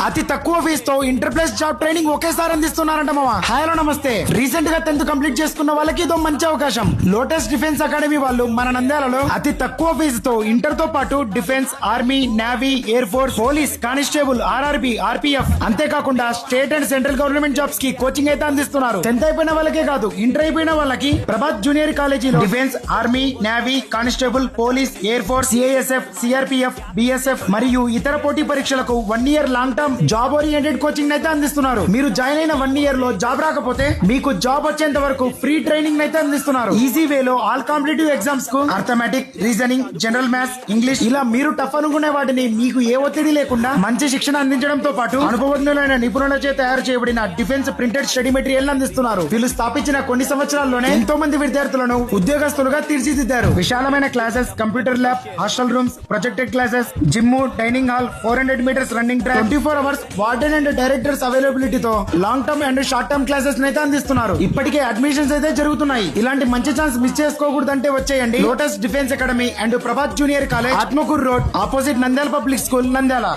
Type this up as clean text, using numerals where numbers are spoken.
అతి తక్కువ ఫీజుతో inter plus job training ఒకేసారి అందిస్తున్నారంట మామ. హలో నమస్తే. రీసెంట్ గా 10th కంప్లీట్ చేసుకున్న వాళ్ళకి ఇదో మంచి అవకాశం. లోటస్ డిఫెన్స్ అకాడమీ వాళ్ళు మన నంద్యాలలో అతి తక్కువ ఫీజుతో ఇంటర్ తో పాటు defence, army, navy, air force, police, constable, RRB, RPF అంతేకాకుండా state and central government jobs కి కోచింగ్ అయితే అందిస్తున్నారు. 10th అయిపోయిన వాళ్ళకే కాదు, ఇంటర్ అయిపోయిన వాళ్ళకి ప్రభాత్ జూనియర్ కాలేజీలో defence, army, navy, constable, police, air force, CISF, CRPF, BSF మరియు ఇతర పోటీ పరీక్షలకు 1 year long term job oriented coaching అయితే అందిస్తున్నారు. మీరు జాయిన్ అయిన 1 year లో జాబ్ రాకపోతే మీకు జాబ్ వచ్చేంత వరకు ఫ్రీ ట్రైనింగ్ అయితే అందిస్తున్నారు. ఈజీ వేలో ఆల్ కాంపిటేటివ్ ఎగ్జామ్స్ కు arithmetic, reasoning, general maths, English ఇలా మీరు టఫ్ అనుకునే వాటిని మీకు ఏ ఒత్తిడి లేకుండా మంచి శిక్షణ అందించడంతో పాటు అనుభవజ్ఞులైన నిపుణులచే తయారు చేయబడిన డిఫెన్స్ ప్రింటెడ్ స్టడీ మెటీరియల్ అందిస్తున్నారు. వీళ్ళు స్థాపించిన కొన్ని సంవత్సరాల్లోనే ఎంతో మంది విద్యార్థులను ఉద్యోగస్తులుగా తీర్చిదిద్దారు. విశాలమైన classes, computer lab, hostel rooms, projected classes, gym, dining hall, 400 meters running track, 24 hours warden and directors అవైలబిలిటీతో long term and short term classes అయితే అందిస్తున్నారు. ఇప్పటికే అడ్మిషన్స్ అయితే జరుగుతున్నాయి. ఇలాంటి మంచి ఛాన్స్ మిస్ చేసుకోకూడదంటే వచ్చేయండి lotus defence academy and Prabhat junior college, Atmakur road, opposite Nandyal public school, Nandyal.